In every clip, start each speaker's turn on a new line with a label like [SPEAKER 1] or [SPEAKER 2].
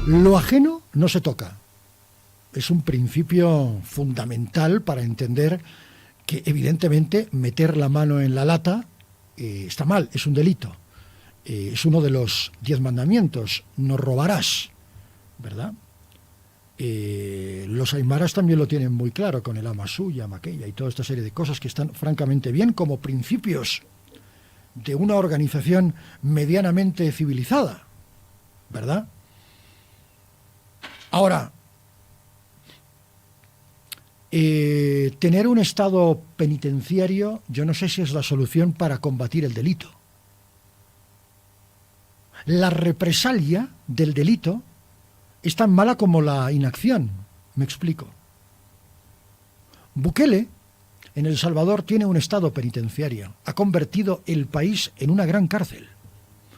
[SPEAKER 1] Lo ajeno no se toca. Es un principio fundamental para entender que, evidentemente, meter la mano en la lata está mal, es un delito. Es uno de los 10 mandamientos, no robarás, ¿verdad? Los aymaras también lo tienen muy claro con el ama suya, maquella y toda esta serie de cosas que están francamente bien como principios de una organización medianamente civilizada, ¿verdad? Ahora, tener un estado penitenciario, yo no sé si es la solución para combatir el delito. La represalia del delito es tan mala como la inacción, me explico. Bukele, en El Salvador, tiene un estado penitenciario. Ha convertido el país en una gran cárcel.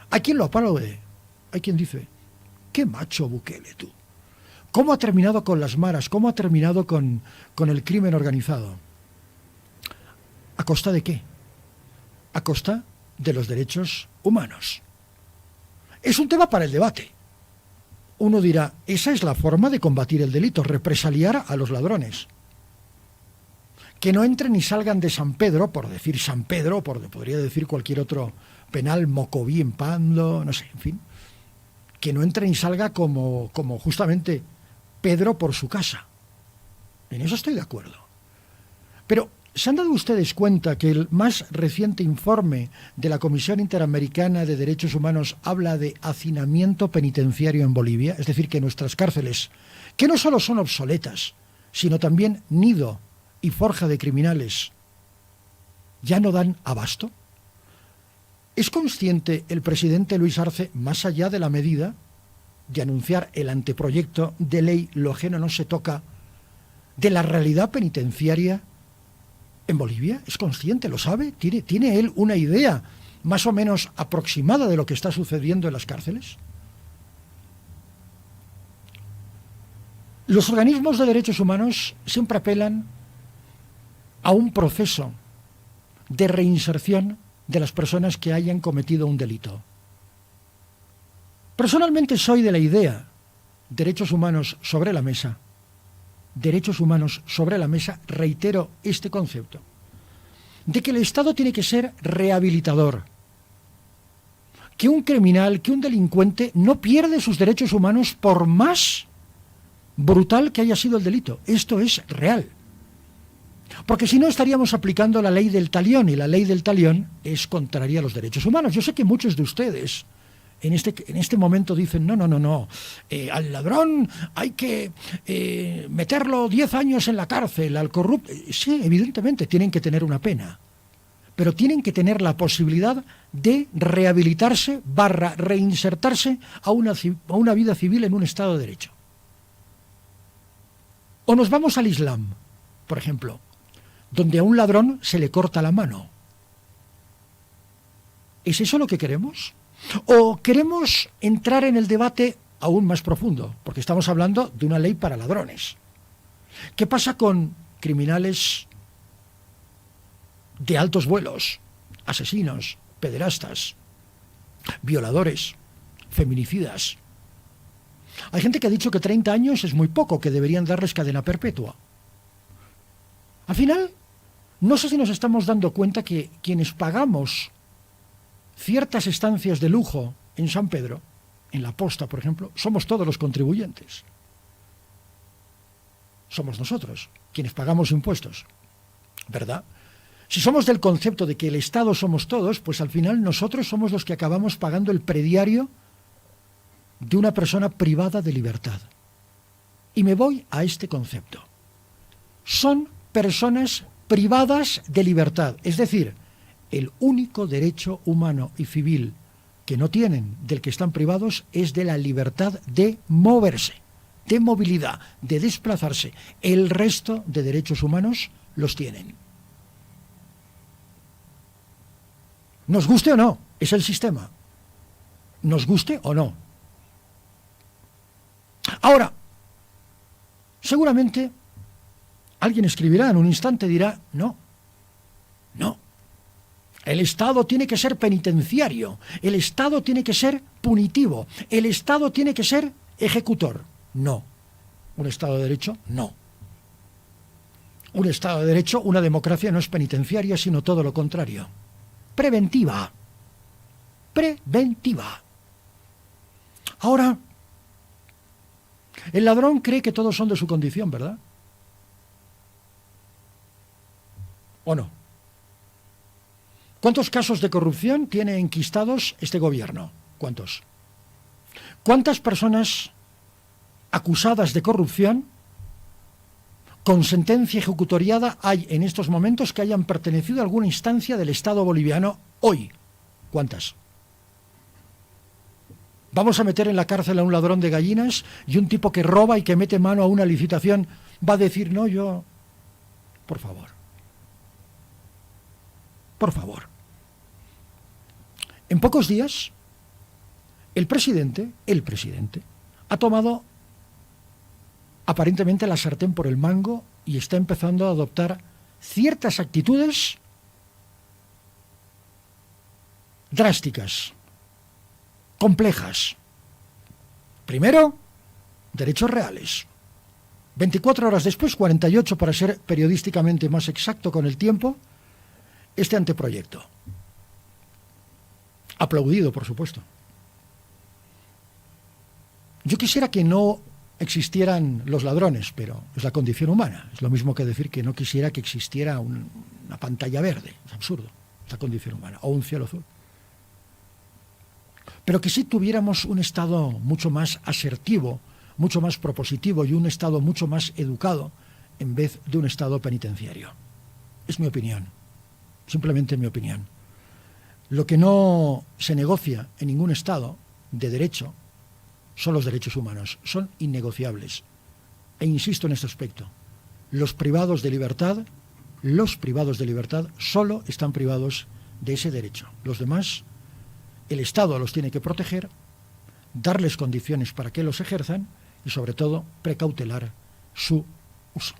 [SPEAKER 1] Hay quien lo aplaude, hay quien dice, qué macho Bukele tú. ¿Cómo ha terminado con las maras? ¿Cómo ha terminado con el crimen organizado? ¿A costa de qué? A costa de los derechos humanos. Es un tema para el debate. Uno dirá, esa es la forma de combatir el delito, represaliar a los ladrones. Que no entren y salgan de San Pedro, por decir San Pedro, podría decir cualquier otro penal, Mocoví en Pando, no sé, en fin. Que no entre y salga como justamente Pedro por su casa. En eso estoy de acuerdo. Pero, ¿se han dado ustedes cuenta que el más reciente informe de la Comisión Interamericana de Derechos Humanos habla de hacinamiento penitenciario en Bolivia? Es decir, que nuestras cárceles, que no solo son obsoletas, sino también nido y forja de criminales, ya no dan abasto. ¿Es consciente el presidente Luis Arce, más allá de la medida de anunciar el anteproyecto de ley Lo ajeno no se toca, de la realidad penitenciaria en Bolivia? ¿Es consciente? ¿Lo sabe? ¿Tiene él una idea más o menos aproximada de lo que está sucediendo en las cárceles? Los organismos de derechos humanos siempre apelan a un proceso de reinserción de las personas que hayan cometido un delito. Personalmente soy de la idea, derechos humanos sobre la mesa, reitero este concepto, de que el Estado tiene que ser rehabilitador, que un criminal, que un delincuente no pierde sus derechos humanos por más brutal que haya sido el delito. Esto es real. Porque si no estaríamos aplicando la ley del talión, y la ley del talión es contraria a los derechos humanos. Yo sé que muchos de ustedes en este momento dicen, no, al ladrón hay que meterlo 10 años en la cárcel, al corrupto. Sí, evidentemente tienen que tener una pena, pero tienen que tener la posibilidad de rehabilitarse / reinsertarse a una vida civil en un Estado de Derecho. O nos vamos al Islam, por ejemplo, donde a un ladrón se le corta la mano. ¿Es eso lo que queremos? ¿O queremos entrar en el debate aún más profundo? Porque estamos hablando de una ley para ladrones. ¿Qué pasa con criminales de altos vuelos, asesinos, pederastas, violadores, feminicidas? Hay gente que ha dicho que 30 años es muy poco, que deberían darles cadena perpetua. Al final, no sé si nos estamos dando cuenta que quienes pagamos ciertas estancias de lujo en San Pedro, en La Posta, por ejemplo, somos todos los contribuyentes. Somos nosotros quienes pagamos impuestos, ¿verdad? Si somos del concepto de que el Estado somos todos, pues al final nosotros somos los que acabamos pagando el prediario de una persona privada de libertad. Y me voy a este concepto. Son personas privadas de libertad, es decir, el único derecho humano y civil que no tienen, del que están privados, es de la libertad de moverse, de movilidad, de desplazarse. El resto de derechos humanos los tienen. Nos guste o no, es el sistema. Nos guste o no. Ahora, seguramente alguien escribirá en un instante, dirá, no. El Estado tiene que ser penitenciario, el Estado tiene que ser punitivo, el Estado tiene que ser Ejecutor, no. Un Estado de Derecho, no. Un Estado de Derecho, una democracia no es penitenciaria, sino todo lo contrario. Preventiva. Preventiva. Ahora, el ladrón cree que todos son de su condición, ¿verdad? ¿O no? ¿Cuántos casos de corrupción tiene enquistados este gobierno? ¿Cuántos? ¿Cuántas personas acusadas de corrupción con sentencia ejecutoriada hay en estos momentos que hayan pertenecido a alguna instancia del Estado boliviano hoy? ¿Cuántas? ¿Vamos a meter en la cárcel a un ladrón de gallinas y un tipo que roba y que mete mano a una licitación va a decir, no, yo... Por favor. Por favor. En pocos días, el presidente, ha tomado aparentemente la sartén por el mango y está empezando a adoptar ciertas actitudes drásticas, complejas. Primero, derechos reales. 24 horas después, 48 para ser periodísticamente más exacto con el tiempo, este anteproyecto. Aplaudido, por supuesto. Yo quisiera que no existieran los ladrones, pero es la condición humana. Es lo mismo que decir que no quisiera que existiera una pantalla verde. Es absurdo. Es la condición humana. O un cielo azul. Pero que sí tuviéramos un Estado mucho más asertivo, mucho más propositivo y un Estado mucho más educado en vez de un Estado penitenciario. Es mi opinión. Simplemente mi opinión. Lo que no se negocia en ningún Estado de derecho son los derechos humanos. Son innegociables. E insisto en este aspecto. Los privados de libertad solo están privados de ese derecho. Los demás, el Estado los tiene que proteger, darles condiciones para que los ejerzan y, sobre todo, precautelar su uso.